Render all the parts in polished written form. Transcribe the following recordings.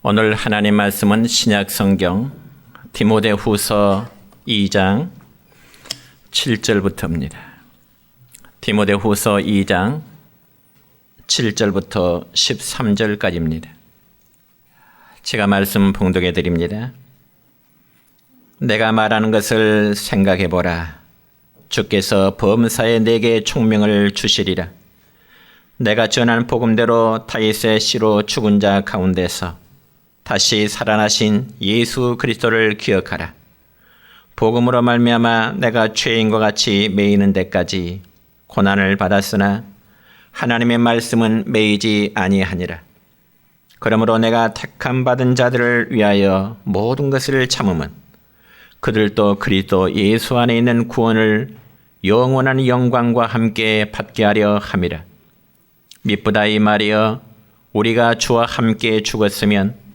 오늘 하나님 말씀은 신약 성경 디모데후서 2장 7절부터입니다. 디모데후서 2장 7절부터 13절까지입니다. 제가 말씀 봉독해 드립니다. 내가 말하는 것을 생각해 보라. 주께서 범사에 내게 총명을 주시리라. 내가 전한 복음대로 다윗의 씨로 죽은 자 가운데서 다시 살아나신 예수 그리스도를 기억하라. 복음으로 말미암아 내가 죄인과 같이 매이는 데까지 고난을 받았으나 하나님의 말씀은 매이지 아니하니라. 그러므로 내가 택함 받은 자들을 위하여 모든 것을 참음은 그들도 그리스도 예수 안에 있는 구원을 영원한 영광과 함께 받게 하려 함이라. 미쁘다 이 말이여, 우리가 주와 함께 죽었으면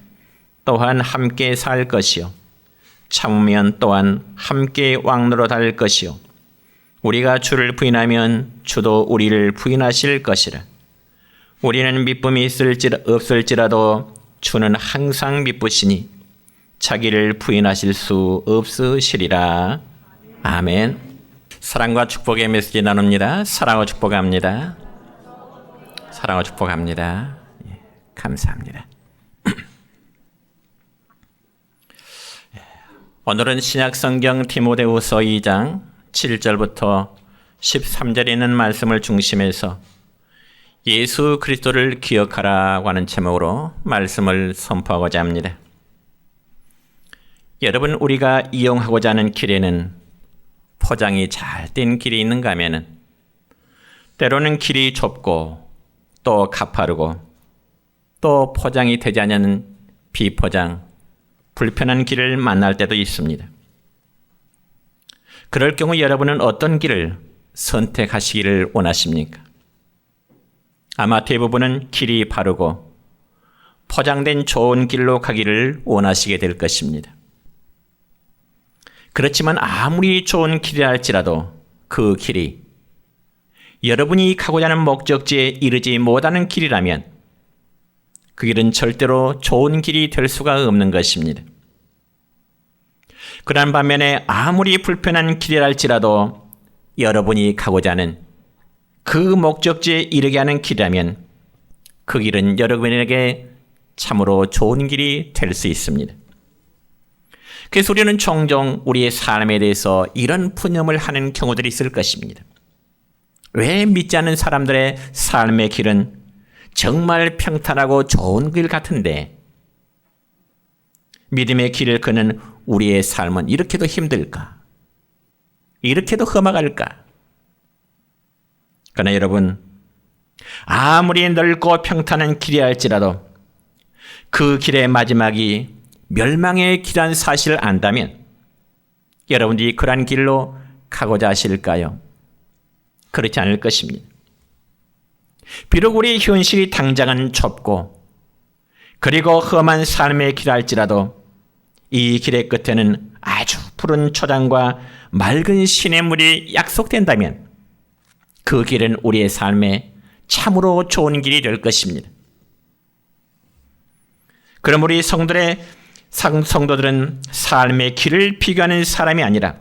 또한 함께 살 것이요 참으면 또한 함께 왕노로 달 것이요 우리가 주를 부인하면 주도 우리를 부인하실 것이라. 우리는 미쁨이 없을지라도 주는 항상 미쁘시니 자기를 부인하실 수 없으시리라. 아멘. 사랑과 축복의 메시지 나눕니다. 사랑과 축복합니다. 사랑과 축복합니다. 감사합니다. 오늘은 신약성경 디모데후서 2장 7절부터 13절에 있는 말씀을 중심해서 예수 그리스도를 기억하라고 하는 제목으로 말씀을 선포하고자 합니다. 여러분, 우리가 이용하고자 하는 길에는 포장이 잘 된 길이 있는가 하면은 때로는 길이 좁고 또 가파르고 또 포장이 되지 않는 비포장, 불편한 길을 만날 때도 있습니다. 그럴 경우 여러분은 어떤 길을 선택하시기를 원하십니까? 아마 대부분은 길이 바르고 포장된 좋은 길로 가기를 원하시게 될 것입니다. 그렇지만 아무리 좋은 길이라 할지라도 그 길이 여러분이 가고자 하는 목적지에 이르지 못하는 길이라면 그 길은 절대로 좋은 길이 될 수가 없는 것입니다. 그런 반면에 아무리 불편한 길이라 할지라도 여러분이 가고자 하는 그 목적지에 이르게 하는 길이라면 그 길은 여러분에게 참으로 좋은 길이 될 수 있습니다. 그래서 우리는 종종 우리의 삶에 대해서 이런 푸념을 하는 경우들이 있을 것입니다. 왜 믿지 않는 사람들의 삶의 길은 정말 평탄하고 좋은 길 같은데 믿음의 길을 걷는 우리의 삶은 이렇게도 힘들까? 이렇게도 험악할까? 그러나 여러분, 아무리 넓고 평탄한 길이 할지라도 그 길의 마지막이 멸망의 길이라는 사실을 안다면 여러분들이 그러한 길로 가고자 하실까요? 그렇지 않을 것입니다. 비록 우리의 현실이 당장은 좁고 그리고 험한 삶의 길 할지라도 이 길의 끝에는 아주 푸른 초장과 맑은 시냇물이 약속된다면 그 길은 우리의 삶에 참으로 좋은 길이 될 것입니다. 그럼 우리 성도들은 삶의 길을 비교하는 사람이 아니라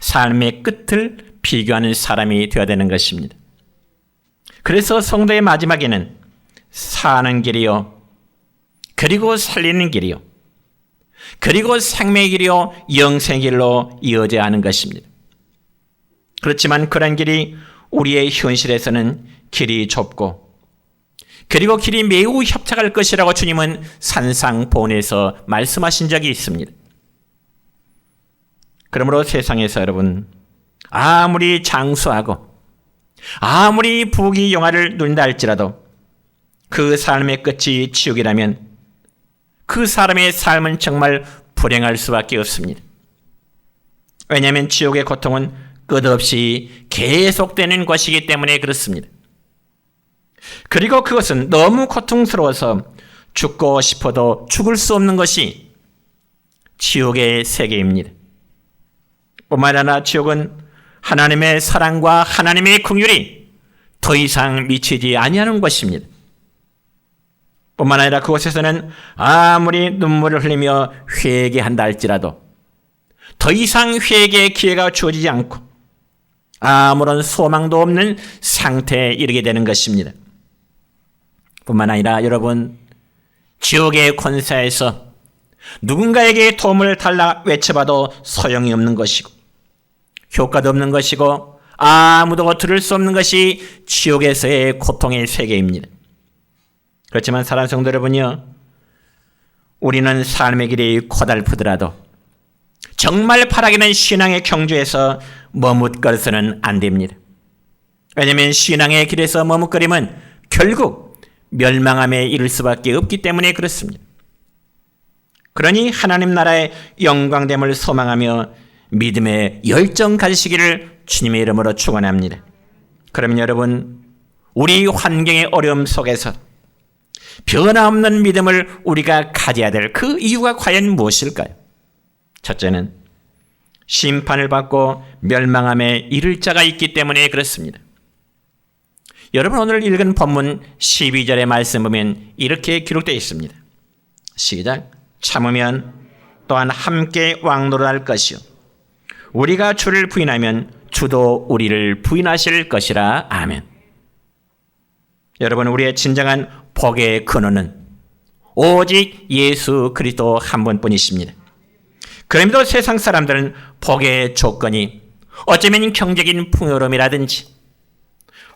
삶의 끝을 비교하는 사람이 되어야 되는 것입니다. 그래서 성도의 마지막에는 사는 길이요, 그리고 살리는 길이요, 그리고 생명의 길이요, 영생의 길로 이어져야 하는 것입니다. 그렇지만 그런 길이 우리의 현실에서는 길이 좁고 그리고 길이 매우 협착할 것이라고 주님은 산상보훈에서 말씀하신 적이 있습니다. 그러므로 세상에서 여러분, 아무리 장수하고 아무리 부귀 영화를 누린다 할지라도 그 삶의 끝이 지옥이라면 그 사람의 삶은 정말 불행할 수밖에 없습니다. 왜냐하면 지옥의 고통은 끝없이 계속되는 것이기 때문에 그렇습니다. 그리고 그것은 너무 고통스러워서 죽고 싶어도 죽을 수 없는 것이 지옥의 세계입니다. 뿐만 아니라 지옥은 하나님의 사랑과 하나님의 긍휼이 더 이상 미치지 아니하는 것입니다. 뿐만 아니라 그곳에서는 아무리 눈물을 흘리며 회개한다 할지라도 더 이상 회개의 기회가 주어지지 않고 아무런 소망도 없는 상태에 이르게 되는 것입니다. 뿐만 아니라 여러분, 지옥의 권세에서 누군가에게 도움을 달라 외쳐봐도 소용이 없는 것이고 효과도 없는 것이고 아무도 들을 수 없는 것이 지옥에서의 고통의 세계입니다. 그렇지만 사랑하는 성도 여러분이요, 우리는 삶의 길이 고달프더라도 정말 바라기는 신앙의 경주에서 머뭇거려서는 안 됩니다. 왜냐하면 신앙의 길에서 머뭇거림은 결국 멸망함에 이를 수밖에 없기 때문에 그렇습니다. 그러니 하나님 나라의 영광됨을 소망하며 믿음의 열정 가지시기를 주님의 이름으로 축원합니다. 그러면 여러분, 우리 환경의 어려움 속에서 변함없는 믿음을 우리가 가져야 될 그 이유가 과연 무엇일까요? 첫째는 심판을 받고 멸망함에 이를 자가 있기 때문에 그렇습니다. 여러분, 오늘 읽은 본문 12절의 말씀 보면 이렇게 기록되어 있습니다. 시작. 참으면 또한 함께 왕노릇할 것이요 우리가 주를 부인하면 주도 우리를 부인하실 것이라. 아멘. 여러분, 우리의 진정한 복의 근원은 오직 예수 그리스도 한 분뿐이십니다. 그럼에도 세상 사람들은 복의 조건이 어쩌면 경제적인 풍요로움이라든지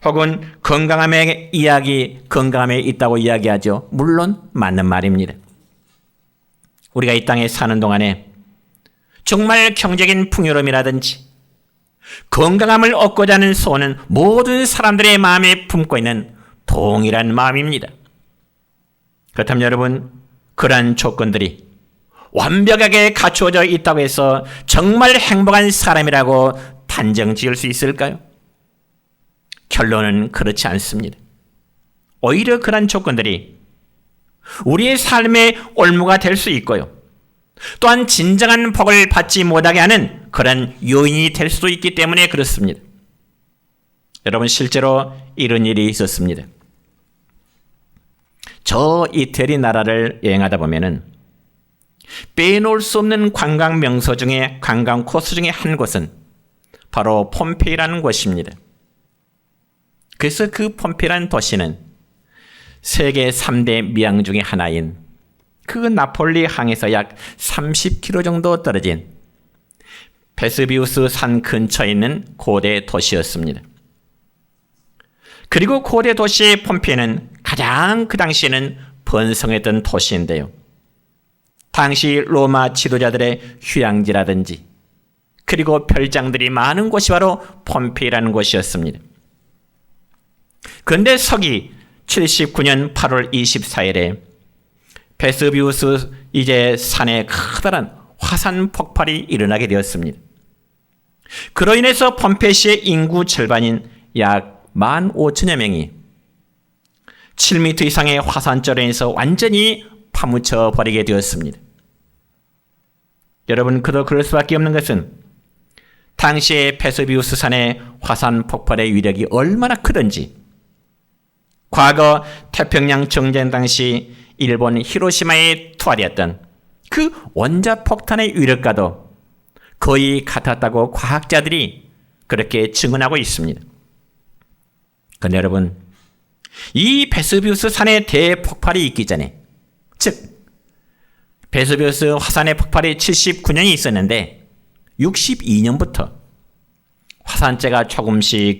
혹은 건강함에 있다고 이야기하죠. 물론 맞는 말입니다. 우리가 이 땅에 사는 동안에 정말 경제적인 풍요로움이라든지 건강함을 얻고자 하는 소원은 모든 사람들의 마음에 품고 있는 동일한 마음입니다. 그렇다면 여러분, 그러한 조건들이 완벽하게 갖추어져 있다고 해서 정말 행복한 사람이라고 단정 지을 수 있을까요? 결론은 그렇지 않습니다. 오히려 그러한 조건들이 우리의 삶의 올무가 될 수 있고요, 또한 진정한 복을 받지 못하게 하는 그런 요인이 될 수도 있기 때문에 그렇습니다. 여러분, 실제로 이런 일이 있었습니다. 저 이태리 나라를 여행하다 보면은 빼놓을 수 없는 관광 명소 중에 관광 코스 중에 한 곳은 바로 폼페이라는 곳입니다. 그래서 그 폼페이라는 도시는 세계 3대 미항 중에 하나인 그 나폴리 항에서 약 30km 정도 떨어진 베스비우스 산 근처에 있는 고대 도시였습니다. 그리고 고대 도시의 폼페이는 가장 그 당시에는 번성했던 도시인데요, 당시 로마 지도자들의 휴양지라든지 그리고 별장들이 많은 곳이 바로 폼페이라는 곳이었습니다. 그런데 서기 79년 8월 24일에 베스비우스 이제 산에 커다란 화산 폭발이 일어나게 되었습니다. 그로 인해서 폼페이시의 인구 절반인 약 15,000여 명이 7m 이상의 화산재로 인해서 완전히 파묻혀 버리게 되었습니다. 여러분, 그럴 수밖에 없는 것은 당시의 베스비우스 산의 화산 폭발의 위력이 얼마나 크든지 과거 태평양 정전 당시 일본 히로시마에 투하되었던 그 원자폭탄의 위력과도 거의 같았다고 과학자들이 그렇게 증언하고 있습니다. 그런데 여러분, 이 베스비우스 산의 대폭발이 있기 전에, 즉 베스비우스 화산의 폭발이 79년이 있었는데 62년부터 화산재가 조금씩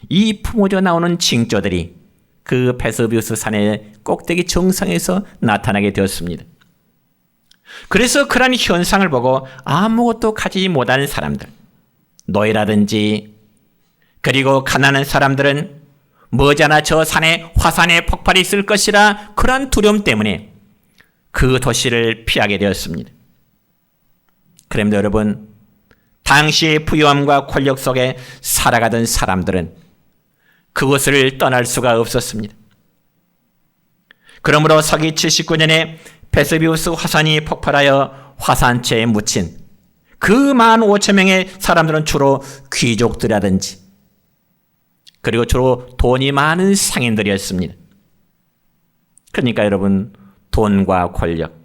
이 품어져 나오는 징조들이 그 베스비우스 산의 꼭대기 정상에서 나타나게 되었습니다. 그래서 그런 현상을 보고 아무것도 가지지 못하는 사람들, 노예라든지 그리고 가난한 사람들은 머지않아 저 산에 화산의 폭발이 있을 것이라 그런 두려움 때문에 그 도시를 피하게 되었습니다. 그런데 여러분, 당시의 부유함과 권력 속에 살아가던 사람들은 그곳을 떠날 수가 없었습니다. 그러므로 서기 79년에 베스비우스 화산이 폭발하여 화산재에 묻힌 그 15,000명의 사람들은 주로 귀족들이라든지 그리고 주로 돈이 많은 상인들이었습니다. 그러니까 여러분, 돈과 권력,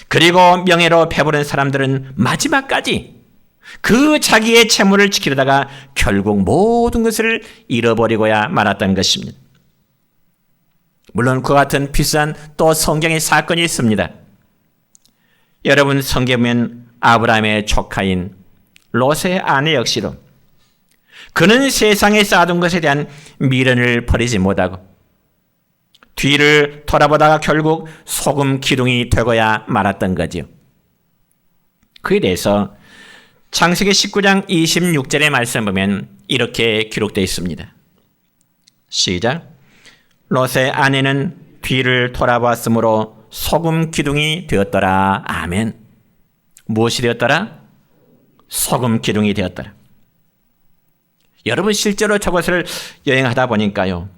그리고 명예로 배부른 사람들은 마지막까지 그 자기의 채무를 지키려다가 결국 모든 것을 잃어버리고야 말았던 것입니다. 물론 그와 같은 비슷한 또 성경의 사건이 있습니다. 여러분, 성경에 보면 아브라함의 조카인 롯의 아내 역시도 그는 세상에 쌓아둔 것에 대한 미련을 버리지 못하고 뒤를 돌아보다가 결국 소금 기둥이 되고야 말았던 거지요. 그에 대해서 창세기 19장 26절의 말씀 보면 이렇게 기록되어 있습니다. 시작. 롯의 아내는 뒤를 돌아보았으므로 소금 기둥이 되었더라. 아멘. 무엇이 되었더라? 소금 기둥이 되었더라. 여러분, 실제로 저것을 여행하다 보니까요,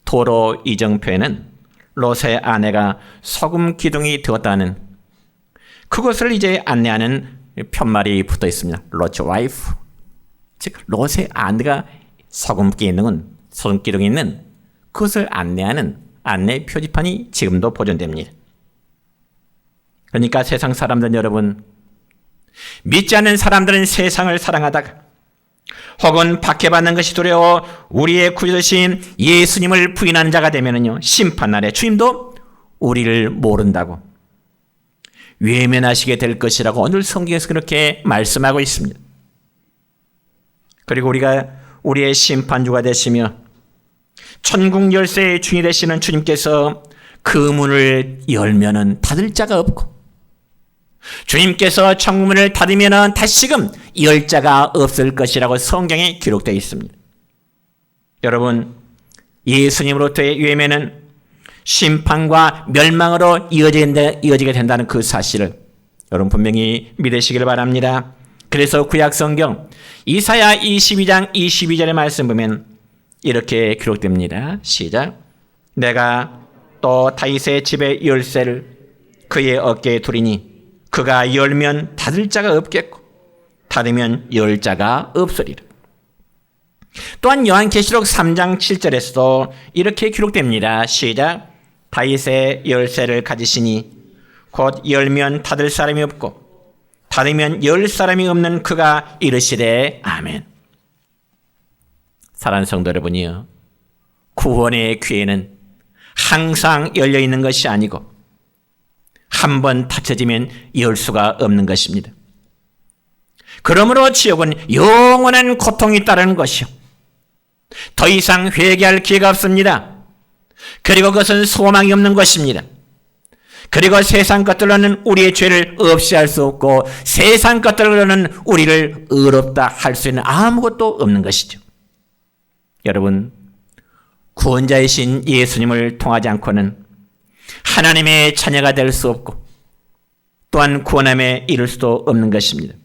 도로 이정표에는 롯의 아내가 소금 기둥이 되었다는 그것을 이제 안내하는 편말이 붙어 있습니다. 롯의 와이프, 즉 롯의 아내가 소금 기둥이 있는 그것을 안내하는 안내 표지판이 지금도 보존됩니다. 그러니까 세상 사람들 여러분, 믿지 않는 사람들은 세상을 사랑하다가 혹은 박해받는 것이 두려워 우리의 구주되신 예수님을 부인하는 자가 되면은요, 심판날에 주님도 우리를 모른다고 외면하시게 될 것이라고 오늘 성경에서 그렇게 말씀하고 있습니다. 그리고 우리가 우리의 심판주가 되시며 천국 열쇠의 주인이 되시는 주님께서 그 문을 열면은 닫을 자가 없고 주님께서 천국문을 닫으면 다시금 열 자가 없을 것이라고 성경에 기록되어 있습니다. 여러분, 예수님으로부터의 외면은 심판과 멸망으로 이어지게 된다는 그 사실을 여러분 분명히 믿으시길 바랍니다. 그래서 구약성경 이사야 22장 22절의 말씀 보면 이렇게 기록됩니다. 시작. 내가 또 다윗의 집의 열쇠를 그의 어깨에 두리니 그가 열면 닫을 자가 없겠고 닫으면 열 자가 없으리라. 또한 요한계시록 3장 7절에서도 이렇게 기록됩니다. 시작. 다윗의 열쇠를 가지시니 곧 열면 닫을 사람이 없고 닫으면 열 사람이 없는 그가 이르시되 아멘. 사랑하는 성도 여러분이요, 구원의 기회는 항상 열려 있는 것이 아니고 한 번 닫혀지면 열 수가 없는 것입니다. 그러므로 지옥은 영원한 고통이 따르는 것이요, 더 이상 회개할 기회가 없습니다. 그리고 그것은 소망이 없는 것입니다. 그리고 세상 것들로는 우리의 죄를 없이 할 수 없고 세상 것들로는 우리를 의롭다 할 수 있는 아무것도 없는 것이죠. 여러분, 구원자이신 예수님을 통하지 않고는 하나님의 자녀가 될 수 없고 또한 구원함에 이를 수도 없는 것입니다.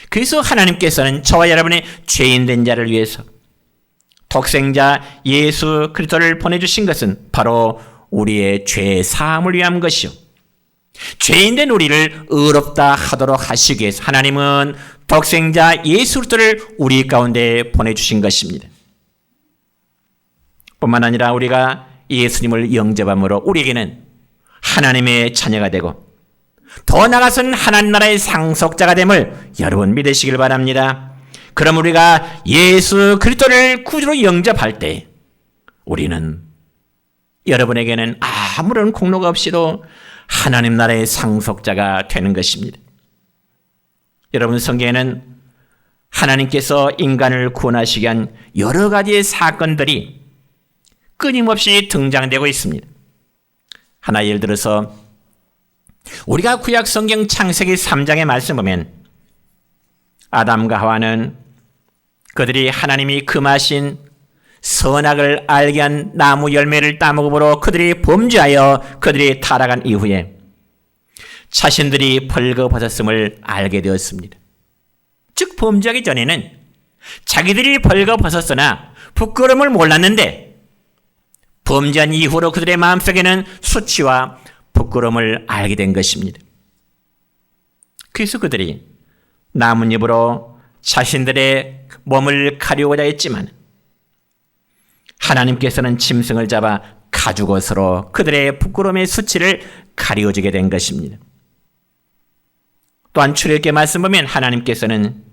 그래서 하나님께서는 저와 여러분의 죄인된 자를 위해서 독생자 예수 그리스도를 보내주신 것은 바로 우리의 죄 사함을 위한 것이요, 죄인된 우리를 의롭다 하도록 하시기 위해서 하나님은 독생자 예수 그리스도를 우리 가운데 보내주신 것입니다. 뿐만 아니라 우리가 예수님을 영접함으로 우리에게는 하나님의 자녀가 되고 더 나아가서는 하나님 나라의 상속자가 됨을 여러분 믿으시길 바랍니다. 그럼 우리가 예수 그리스도를 구주로 영접할 때 우리는 여러분에게는 아무런 공로가 없이도 하나님 나라의 상속자가 되는 것입니다. 여러분, 성경에는 하나님께서 인간을 구원하시기 위한 여러 가지의 사건들이 끊임없이 등장되고 있습니다. 하나 예를 들어서 우리가 구약 성경 창세기 3장의 말씀 보면 아담과 하와는 그들이 하나님이 금하신 선악을 알게 한 나무 열매를 따먹음으로 그들이 범죄하여 그들이 타락한 이후에 자신들이 벌거벗었음을 알게 되었습니다. 즉 범죄하기 전에는 자기들이 벌거벗었으나 부끄러움을 몰랐는데 범죄한 이후로 그들의 마음속에는 수치와 부끄러움을 알게 된 것입니다. 그래서 그들이 나뭇잎으로 자신들의 몸을 가리우고자 했지만 하나님께서는 짐승을 잡아 가죽 옷으로 그들의 부끄러움의 수치를 가리워주게 된 것입니다. 또한 출애굽기 말씀 보면 하나님께서는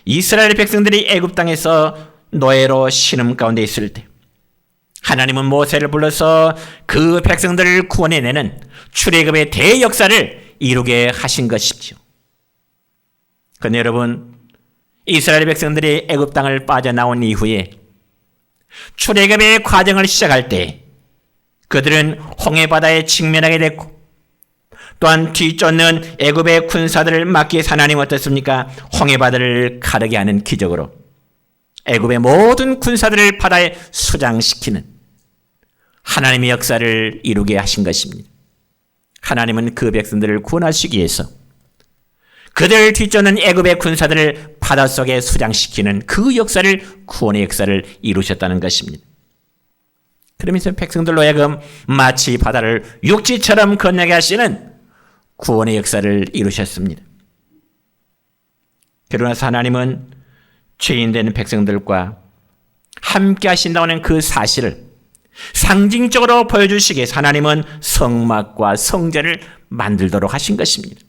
이스라엘 백성들이 애굽 땅에서 노예로 신음 가운데 있을 때 하나님은 모세를 불러서 그 백성들을 구원해내는 출애굽의 대역사를 이루게 하신 것이죠. 그런데 여러분, 이스라엘 백성들이 애굽 땅을 빠져나온 이후에 출애굽의 과정을 시작할 때 그들은 홍해바다에 직면하게 됐고, 또한 뒤쫓는 애굽의 군사들을 막기 위해서 하나님은 어떻습니까? 홍해바다를 가르게 하는 기적으로 애굽의 모든 군사들을 바다에 수장시키는 하나님의 역사를 이루게 하신 것입니다. 하나님은 그 백성들을 구원하시기 위해서 그들을 뒤쫓는 애굽의 군사들을 바닷속에 수장시키는 그 역사를, 구원의 역사를 이루셨다는 것입니다. 그러면서 백성들로 하여금 마치 바다를 육지처럼 건너게 하시는 구원의 역사를 이루셨습니다. 그러나서 하나님은 죄인된 백성들과 함께 하신다는 그 사실을 상징적으로 보여주시기 위해서 하나님은 성막과 성전을 만들도록 하신 것입니다.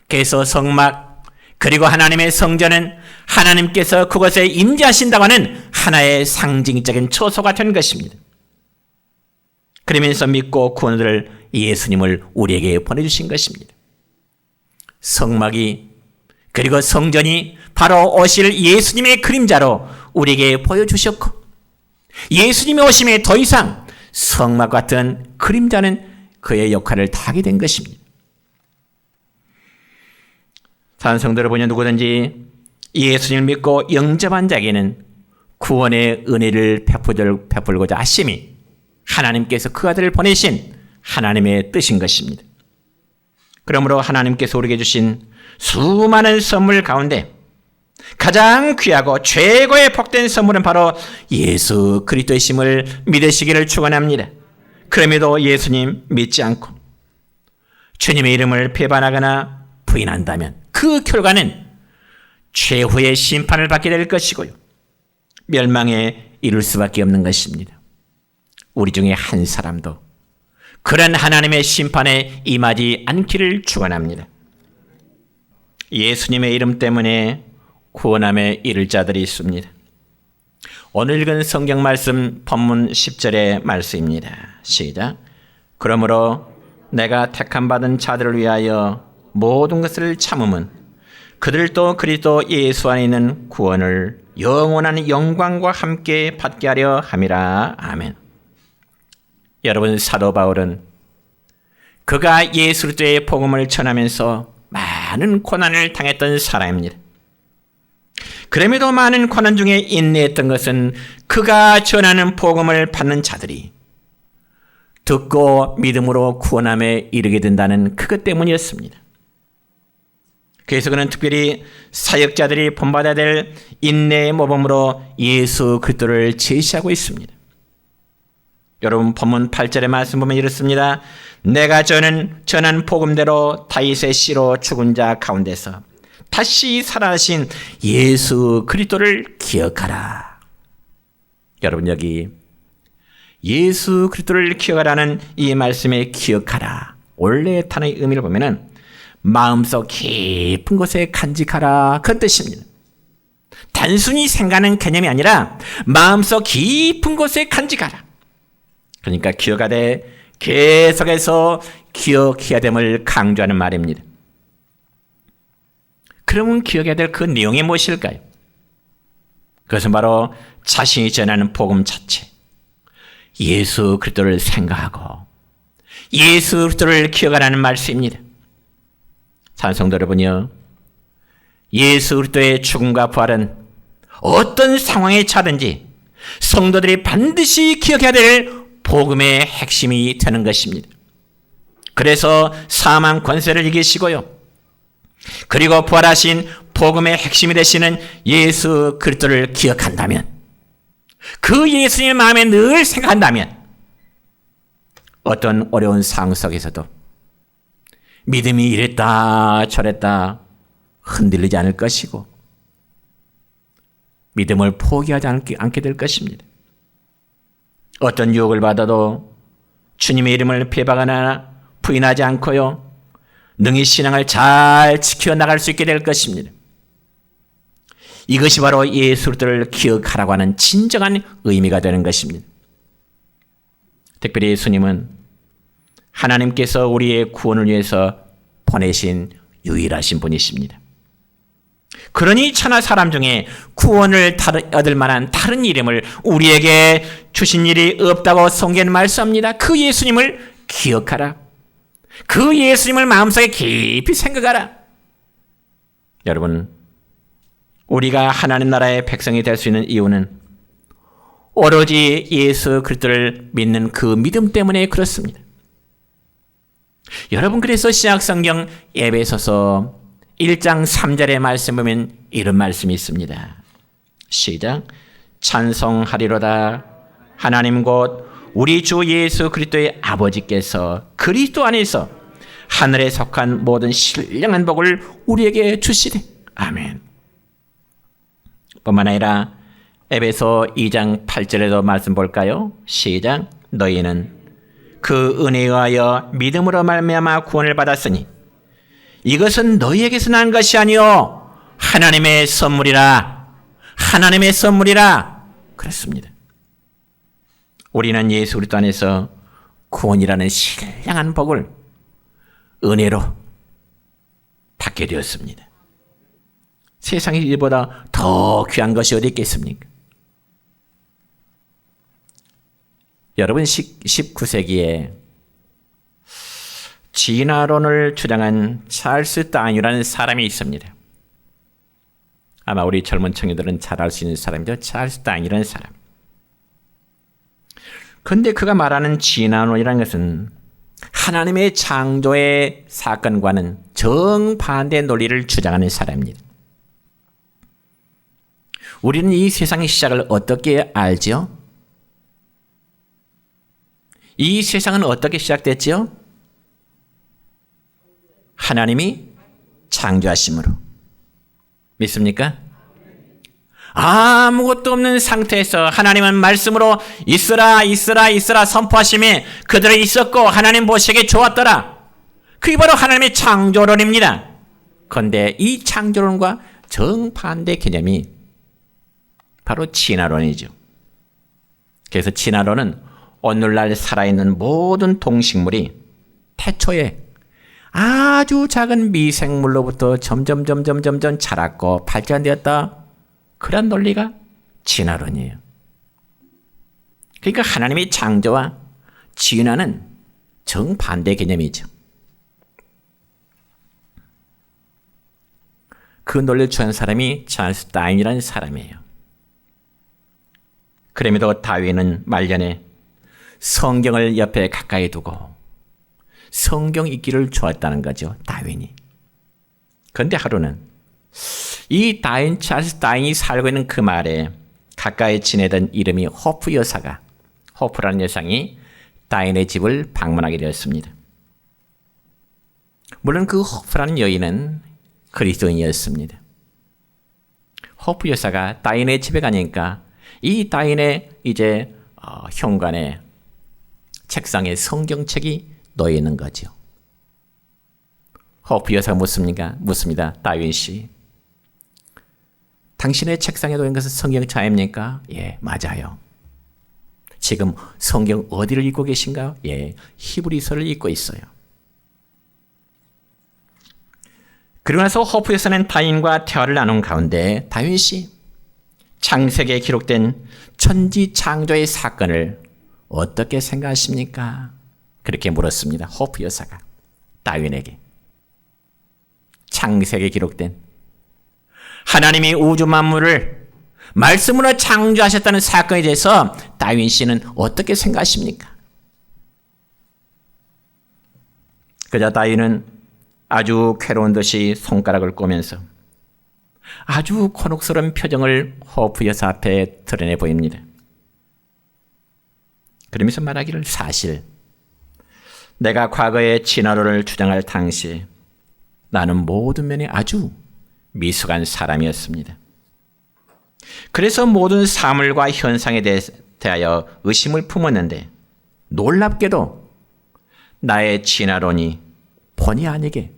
그래서 성막 그리고 하나님의 성전은 하나님께서 그곳에 임재하신다고 하는 하나의 상징적인 초소가 된 것입니다. 그러면서 믿고 구원을 예수님을 우리에게 보내주신 것입니다. 성막이 그리고 성전이 바로 오실 예수님의 그림자로 우리에게 보여주셨고, 예수님이 오심에 더 이상 성막 같은 그림자는 그의 역할을 다하게 된 것입니다. 사는 성도를 보니 누구든지 예수님을 믿고 영접한 자에게는 구원의 은혜를 베풀고자 하심이 하나님께서 그 아들을 보내신 하나님의 뜻인 것입니다. 그러므로 하나님께서 우리에게 주신 수많은 선물 가운데 가장 귀하고 최고의 복된 선물은 바로 예수 그리스도이심을 믿으시기를 축원합니다. 그럼에도 예수님 믿지 않고 주님의 이름을 배반하거나 부인한다면 그 결과는 최후의 심판을 받게 될 것이고요, 멸망에 이를 수밖에 없는 것입니다. 우리 중에 한 사람도 그런 하나님의 심판에 임하지 않기를 축원합니다. 예수님의 이름 때문에 구원함에 이를 자들이 있습니다. 오늘 읽은 성경 말씀 본문 10절의 말씀입니다. 시작. 그러므로 내가 택함 받은 자들을 위하여 모든 것을 참음은 그들도 그리스도 예수 안에 있는 구원을 영원한 영광과 함께 받게 하려 함이라. 아멘. 여러분, 사도 바울은 그가 예수 그리스도의 복음을 전하면서 많은 고난을 당했던 사람입니다. 그럼에도 많은 고난 중에 인내했던 것은 그가 전하는 복음을 받는 자들이 듣고 믿음으로 구원함에 이르게 된다는 그것 때문이었습니다. 그래서 그는 특별히 사역자들이 본받아야 될 인내의 모범으로 예수 그리스도를 제시하고 있습니다. 여러분, 본문 8절의 말씀 보면 이렇습니다. 내가 전한 복음대로 다윗의 씨로 죽은 자 가운데서 다시 살아나신 예수 그리스도를 기억하라. 여러분, 여기 예수 그리스도를 기억하라는 이 말씀에 기억하라, 원래 단어의 의미를 보면은 마음속 깊은 곳에 간직하라, 그 뜻입니다. 단순히 생각하는 개념이 아니라 마음속 깊은 곳에 간직하라. 그러니까 기억하되 계속해서 기억해야 됨을 강조하는 말입니다. 그러면 기억해야 될 그 내용이 무엇일까요? 그것은 바로 자신이 전하는 복음 자체, 예수 그리스도를 생각하고 예수 그리스도를 기억하라는 말씀입니다. 산성도 여러분이요, 예수 그리스도의 죽음과 부활은 어떤 상황에 처하든지 성도들이 반드시 기억해야 될 복음의 핵심이 되는 것입니다. 그래서 사망 권세를 이기시고요, 그리고 부활하신 복음의 핵심이 되시는 예수 그리스도를 기억한다면, 그 예수님의 마음에 늘 생각한다면 어떤 어려운 상황 속에서도 믿음이 이랬다 저랬다 흔들리지 않을 것이고 믿음을 포기하지 않게 될 것입니다. 어떤 유혹을 받아도 주님의 이름을 배반하거나 부인하지 않고요, 능히 신앙을 잘 지켜나갈 수 있게 될 것입니다. 이것이 바로 예수 그리스도를 기억하라고 하는 진정한 의미가 되는 것입니다. 특별히 예수님은 하나님께서 우리의 구원을 위해서 보내신 유일하신 분이십니다. 그러니 천하 사람 중에 구원을 얻을 만한 다른 이름을 우리에게 주신 일이 없다고 성경은 말씀합니다. 그 예수님을 기억하라. 그 예수님을 마음속에 깊이 생각하라. 여러분, 우리가 하나님 나라의 백성이 될 수 있는 이유는 오로지 예수 그리스도를 믿는 그 믿음 때문에 그렇습니다. 여러분, 그래서 신약성경 에베소서 1장 3절의 말씀 보면 이런 말씀이 있습니다. 시작. 찬송하리로다 하나님 곧 우리 주 예수 그리스도의 아버지께서 그리스도 안에서 하늘에 속한 모든 신령한 복을 우리에게 주시리. 아멘. 뿐만 아니라 에베소 2장 8절에도 말씀 볼까요? 시작. 너희는 그 은혜에 의하여 믿음으로 말미암아 구원을 받았으니 이것은 너희에게서 난 것이 아니요 하나님의 선물이라. 하나님의 선물이라. 그렇습니다. 우리는 예수 그리스도 안에서 구원이라는 신령한 복을 은혜로 받게 되었습니다. 세상에 이보다 더 귀한 것이 어디 있겠습니까? 여러분, 19세기에 진화론을 주장한 찰스 다윈이라는 사람이 있습니다. 아마 우리 젊은 청년들은 잘 알 수 있는 사람이죠. 찰스 다윈이라는 사람. 그런데 그가 말하는 진화론이라는 것은 하나님의 창조의 사건과는 정반대 논리를 주장하는 사람입니다. 우리는 이 세상의 시작을 어떻게 알죠? 이 세상은 어떻게 시작됐죠? 하나님이 창조하심으로. 믿습니까? 아무것도 없는 상태에서 하나님은 말씀으로 있으라 있으라 있으라 선포하심에 그들이 있었고 하나님 보시기에 좋았더라. 그게 바로 하나님의 창조론입니다. 그런데 이 창조론과 정반대 개념이 바로 진화론이죠. 그래서 진화론은 오늘날 살아있는 모든 동식물이 태초에 아주 작은 미생물로부터 점점 자랐고 발전되었다. 그런 논리가 진화론이에요. 그러니까 하나님의 창조와 진화는 정반대 개념이죠. 그 논리를 주한 사람이 찰스 다윈이라는 사람이에요. 그럼에도 다윈은 말년에 성경을 옆에 가까이 두고 성경 읽기를 좋아했다는 거죠. 다윈이. 그런데 하루는 이 다윈, 찰스 다윈이 살고 있는 그 마을에 가까이 지내던 이름이 호프 여사가, 호프라는 여성이 다윈의 집을 방문하게 되었습니다. 물론 그 호프라는 여인은 그리스도인이었습니다. 호프 여사가 다윈의 집에 가니까 이 다윈의 이제 현관에 책상에 성경책이 놓여 있는 거죠. 호프 여사가 묻습니다. 다윈 씨, 당신의 책상에 놓인 것은 성경책 아닙니까? 예, 맞아요. 지금 성경 어디를 읽고 계신가요? 예, 히브리서를 읽고 있어요. 그러고 나서 호프 여사는 다윈과 대화를 나눈 가운데 다윈 씨, 창세기에 기록된 천지 창조의 사건을 어떻게 생각하십니까? 그렇게 물었습니다. 호프 여사가 다윈에게. 창세기에 기록된 하나님이 우주 만물을 말씀으로 창조하셨다는 사건에 대해서 다윈 씨는 어떻게 생각하십니까? 그자 다윈은 아주 괴로운 듯이 손가락을 꼬면서 아주 곤혹스러운 표정을 호프 여사 앞에 드러내 보입니다. 그러면서 말하기를, 사실 내가 과거에 진화론을 주장할 당시 나는 모든 면에 아주 미숙한 사람이었습니다. 그래서 모든 사물과 현상에 대하여 의심을 품었는데 놀랍게도 나의 진화론이 본의 아니게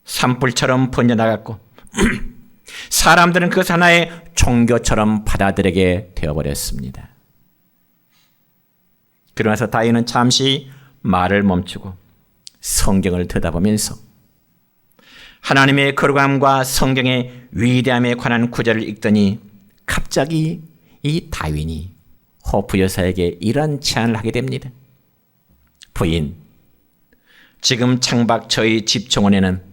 산불처럼 번져나갔고 사람들은 그것 하나의 종교처럼 받아들이게 되어버렸습니다. 그러면서 다윗은 잠시 말을 멈추고 성경을 들여다보면서 하나님의 거룩함과 성경의 위대함에 관한 구절을 읽더니 갑자기 이 다윗이 호프 여사에게 이런 제안을 하게 됩니다. 부인, 지금 창밖 저희 집 정원에는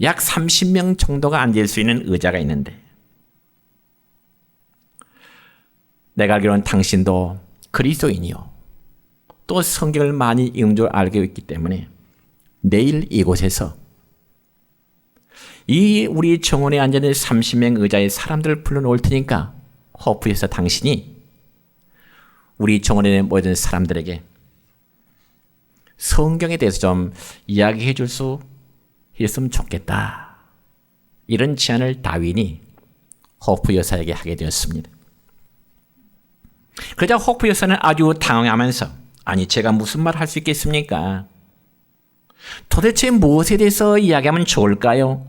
약 30명 정도가 앉을 수 있는 의자가 있는데 내가 알기로는 당신도 그리스도인이요 또 성경을 많이 읽는 줄 알고 있기 때문에 내일 이곳에서 이 우리 정원에 앉아있는 30명 의자의 사람들을 불러놓을 테니까 호프에서 당신이 우리 정원에 모여든 사람들에게 성경에 대해서 좀 이야기해 줄 수 있으면 좋겠다. 이런 제안을 다윗이 호프 여사에게 하게 되었습니다. 그러자 호프 여사는 아주 당황하면서 아니 제가 무슨 말 할 수 있겠습니까? 도대체 무엇에 대해서 이야기하면 좋을까요?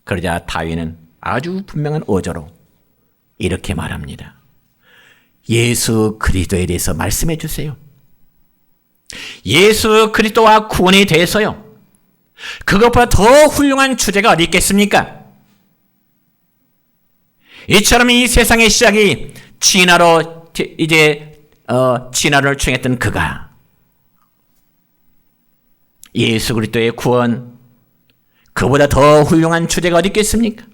그러자 다윗은 아주 분명한 어조로 이렇게 말합니다. 예수 그리스도에 대해서 말씀해 주세요. 예수 그리스도와 구원에 대해서요. 그것보다 더 훌륭한 주제가 어디 있겠습니까? 이처럼 이 세상의 시작이 진화로 진화를 추행했던 그가 예수 그리스도의 구원 그보다 더 훌륭한 주제가 어디 있겠습니까?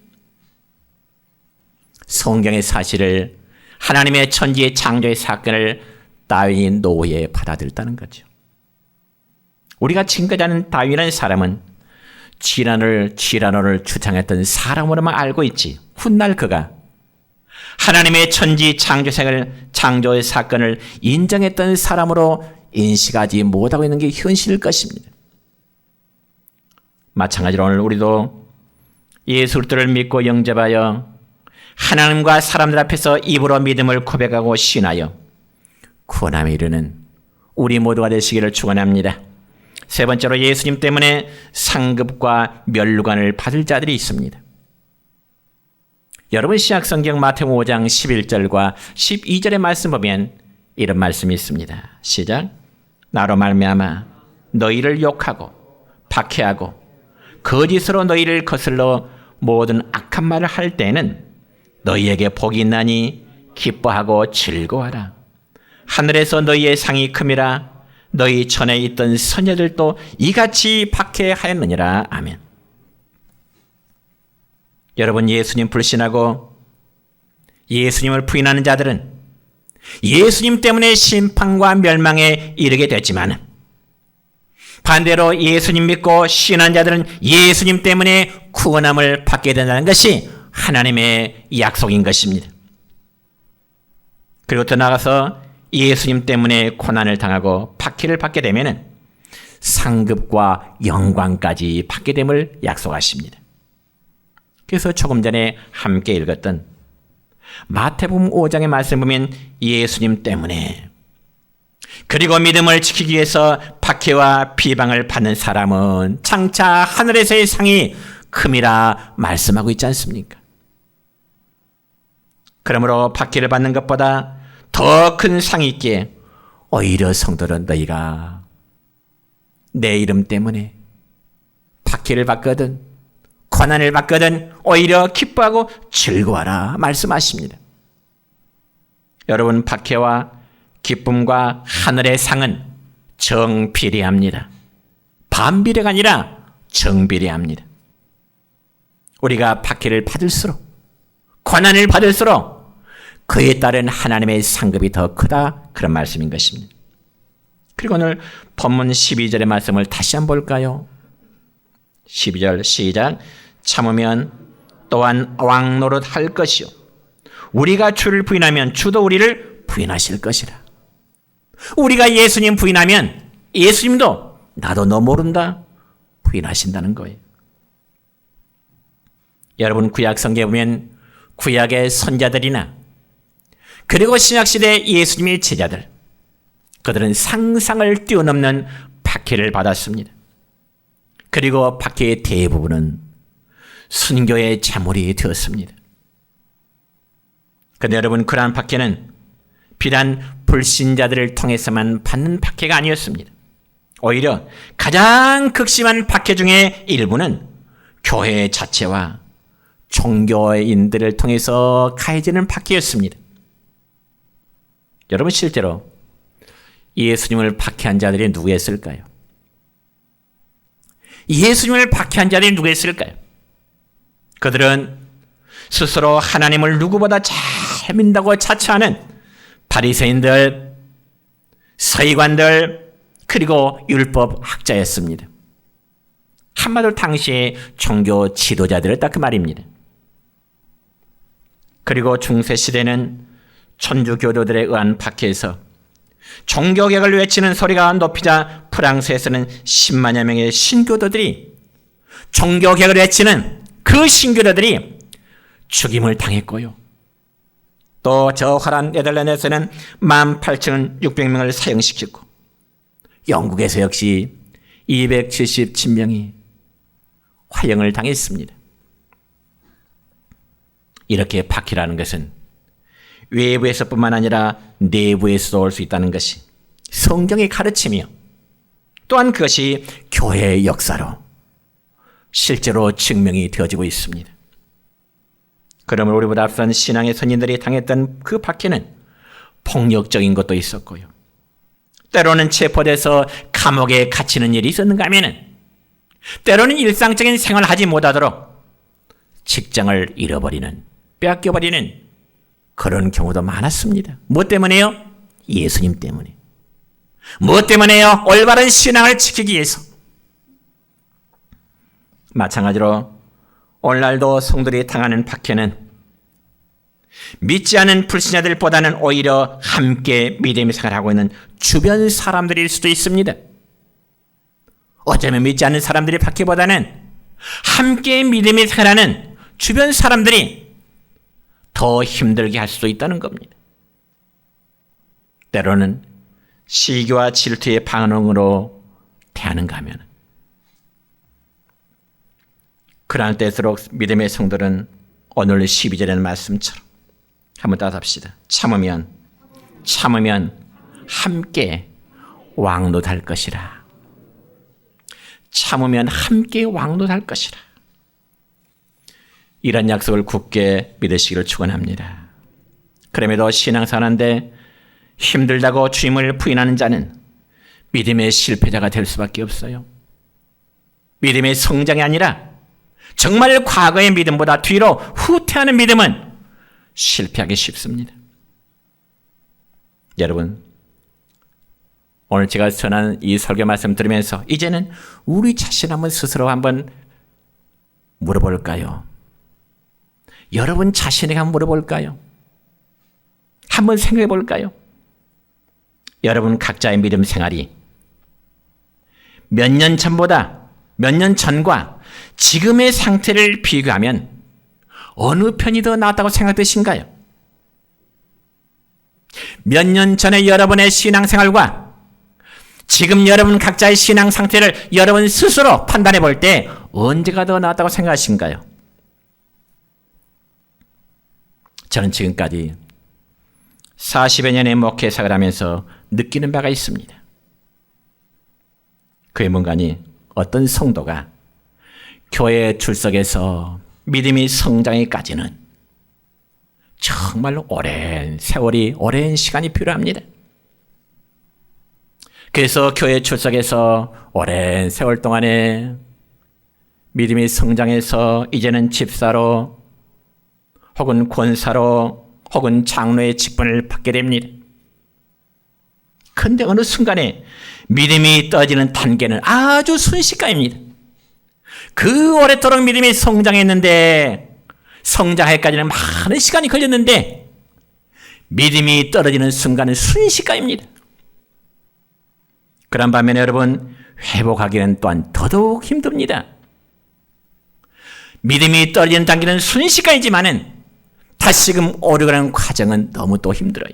성경의 사실을 하나님의 천지의 창조의 사건을 다윗이 노예에 받아들였다는 거죠. 우리가 지금까지 아는 다윗이라는 사람은 진화론을 주장했던 사람으로만 알고 있지 훗날 그가 하나님의 천지 창조의 사건을 인정했던 사람으로 인식하지 못하고 있는 게 현실일 것입니다. 마찬가지로 오늘 우리도 예수 그리스도를 믿고 영접하여 하나님과 사람들 앞에서 입으로 믿음을 고백하고 신하여 구원함에 이르는 우리 모두가 되시기를 축원합니다. 세 번째로 예수님 때문에 상급과 면류관을 받을 자들이 있습니다. 여러분 신약성경 마태복음 5장 11절과 12절의 말씀 보면 이런 말씀이 있습니다. 시작. 나로 말미암아 너희를 욕하고 박해하고 거짓으로 너희를 거슬러 모든 악한 말을 할 때에는 너희에게 복이 있나니 기뻐하고 즐거워하라. 하늘에서 너희의 상이 큼이라. 너희 전에 있던 선녀들도 이같이 박해하였느니라. 아멘. 여러분 예수님 불신하고 예수님을 부인하는 자들은 예수님 때문에 심판과 멸망에 이르게 됐지만 반대로 예수님 믿고 신한 자들은 예수님 때문에 구원함을 받게 된다는 것이 하나님의 약속인 것입니다. 그리고 더 나아가서 예수님 때문에 고난을 당하고 박해를 받게 되면 상급과 영광까지 받게 됨을 약속하십니다. 그래서 조금 전에 함께 읽었던 마태복음 5장의 말씀 보면 예수님 때문에 그리고 믿음을 지키기 위해서 박해와 비방을 받는 사람은 장차 하늘에서의 상이 큼이라 말씀하고 있지 않습니까? 그러므로 박해를 받는 것보다 더 큰 상이 있기에 오히려 성도는 너희가 내 이름 때문에 박해를 받거든 고난을 받거든 오히려 기뻐하고 즐거워하라 말씀하십니다. 여러분 박해와 기쁨과 하늘의 상은 정비례합니다. 반비례가 아니라 정비례합니다. 우리가 박해를 받을수록 고난을 받을수록 그에 따른 하나님의 상급이 더 크다 그런 말씀인 것입니다. 그리고 오늘 본문 12절의 말씀을 다시 한번 볼까요? 12절 시작. 참으면 또한 왕 노릇 할 것이요 우리가 주를 부인하면 주도 우리를 부인하실 것이라. 우리가 예수님 부인하면 예수님도 나도 너 모른다 부인하신다는 거예요. 여러분 구약 성경에 보면 구약의 선자들이나 그리고 신약시대 예수님의 제자들, 그들은 상상을 뛰어넘는 박해를 받았습니다. 그리고 박해의 대부분은 순교의 제물이 되었습니다. 그런데 여러분, 그러한 박해는 비단 불신자들을 통해서만 받는 박해가 아니었습니다. 오히려 가장 극심한 박해 중에 일부는 교회 자체와 종교인들을 통해서 가해지는 박해였습니다. 여러분, 실제로 예수님을 박해한 자들이 누구였을까요? 예수님을 박해한 자들이 누구였을까요? 그들은 스스로 하나님을 누구보다 잘 믿는다고 자처하는 바리새인들, 서기관들, 그리고 율법 학자였습니다. 한마디로 당시의 종교 지도자들을 딱 그 말입니다. 그리고 중세시대는 천주교도들에 의한 박해에서 종교개혁을 외치는 소리가 높이자 프랑스에서는 10만여 명의 신교도들이, 종교개혁을 외치는 그 신교도들이 죽임을 당했고요. 또 저 화란 네덜란드에서는 18,600명을 사형시켰고, 영국에서 역시 277명이 화형을 당했습니다. 이렇게 박해라는 것은 외부에서뿐만 아니라 내부에서도 올 수 있다는 것이 성경의 가르침이요, 또한 그것이 교회의 역사로 실제로 증명이 되어지고 있습니다. 그러므로 우리보다 앞선 신앙의 선진들이 당했던 그 박해는 폭력적인 것도 있었고요, 때로는 체포돼서 감옥에 갇히는 일이 있었는가 하면은 때로는 일상적인 생활을 하지 못하도록 직장을 잃어버리는, 빼앗겨버리는 그런 경우도 많았습니다. 무엇 때문에요? 예수님 때문에. 무엇 때문에요? 올바른 신앙을 지키기 위해서. 마찬가지로 오늘날도 성도들이 당하는 박해는 믿지 않은 불신자들보다는 오히려 함께 믿음의 생활을 하고 있는 주변 사람들일 수도 있습니다. 어쩌면 믿지 않는 사람들의 박해보다는 함께 믿음의 생활하는 주변 사람들이 더 힘들게 할 수도 있다는 겁니다. 때로는 시기와 질투의 반응으로 대하는가 하면, 그러할 때일수록 믿음의 성도는 오늘 12절의 말씀처럼 한번 따라합시다. 참으면 함께 왕노할 것이라. 참으면 함께 왕노할 것이라. 이런 약속을 굳게 믿으시기를 축원합니다. 그럼에도 신앙생활하는데 힘들다고 주님을 부인하는 자는 믿음의 실패자가 될 수밖에 없어요. 믿음의 성장이 아니라 정말 과거의 믿음보다 뒤로 후퇴하는 믿음은 실패하기 쉽습니다. 여러분, 오늘 제가 전한 이 설교 말씀 들으면서 이제는 우리 자신 한번 스스로 한번 물어볼까요? 여러분 자신에게 한번 물어볼까요? 한번 생각해 볼까요? 여러분 각자의 믿음 생활이 몇 년 전과 지금의 상태를 비교하면 어느 편이 더 낫다고 생각되신가요? 몇 년 전의 여러분의 신앙생활과 지금 여러분 각자의 신앙 상태를 여러분 스스로 판단해 볼 때 언제가 더 낫다고 생각하신가요? 저는 지금까지 40여 년의 목회사를 하면서 느끼는 바가 있습니다. 그게 뭔가니, 어떤 성도가 교회 출석에서 믿음이 성장에까지는 정말 오랜 세월이, 오랜 시간이 필요합니다. 그래서 교회 출석에서 오랜 세월 동안에 믿음이 성장해서 이제는 집사로 혹은 권사로 혹은 장로의 직분을 받게 됩니다. 그런데 어느 순간에 믿음이 떨어지는 단계는 아주 순식간입니다. 그 오랫도록 믿음이 성장했는데, 성장하기까지는 많은 시간이 걸렸는데 믿음이 떨어지는 순간은 순식간입니다. 그런 반면에 여러분, 회복하기는 또한 더더욱 힘듭니다. 믿음이 떨어지는 단계는 순식간이지만은 다시금 오르가는 과정은 너무 또 힘들어요.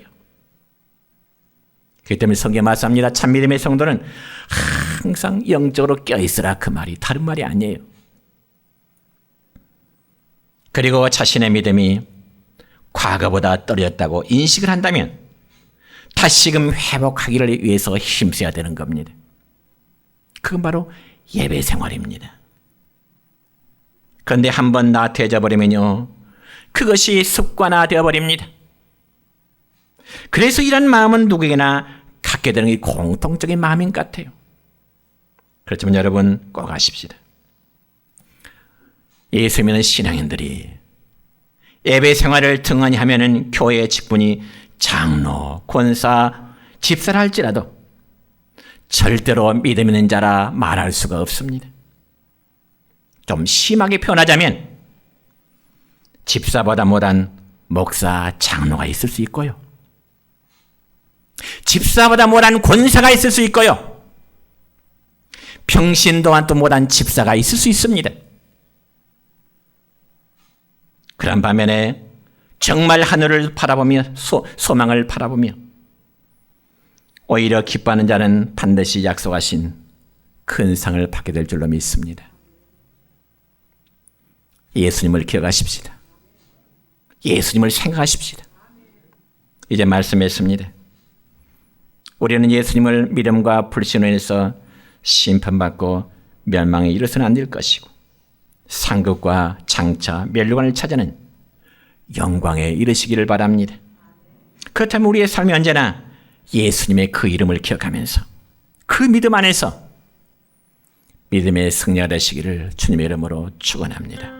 그렇기 때문에 성경에 말씀합니다. 참 믿음의 성도는 항상 영적으로 껴있으라, 그 말이 다른 말이 아니에요. 그리고 자신의 믿음이 과거보다 떨어졌다고 인식을 한다면 다시금 회복하기를 위해서 힘써야 되는 겁니다. 그건 바로 예배 생활입니다. 그런데 한번 나태해져 버리면요, 그것이 습관화되어 버립니다. 그래서 이런 마음은 누구에게나 갖게 되는 게 공통적인 마음인 것 같아요. 그렇지만 여러분 꼭 아십시다. 예수 믿는 신앙인들이 예배 생활을 등한히 하면은 교회의 직분이 장로, 권사, 집사라 할지라도 절대로 믿음 있는 자라 말할 수가 없습니다. 좀 심하게 표현하자면 집사보다 못한 목사, 장로가 있을 수 있고요. 집사보다 못한 권사가 있을 수 있고요. 평신 동안 또 못한 집사가 있을 수 있습니다. 그런 반면에 정말 하늘을 바라보며 소망을 바라보며 오히려 기뻐하는 자는 반드시 약속하신 큰 상을 받게 될 줄로 믿습니다. 예수님을 기억하십시다. 예수님을 생각하십시다. 이제 말씀했습니다. 우리는 예수님을 믿음과 불신으로 인해서 심판받고 멸망에 이르러서는 안 될 것이고 상급과 장차 멸류관을 찾아는 영광에 이르시기를 바랍니다. 그렇다면 우리의 삶이 언제나 예수님의 그 이름을 기억하면서 그 믿음 안에서 믿음의 승리가 되시기를 주님의 이름으로 축원합니다.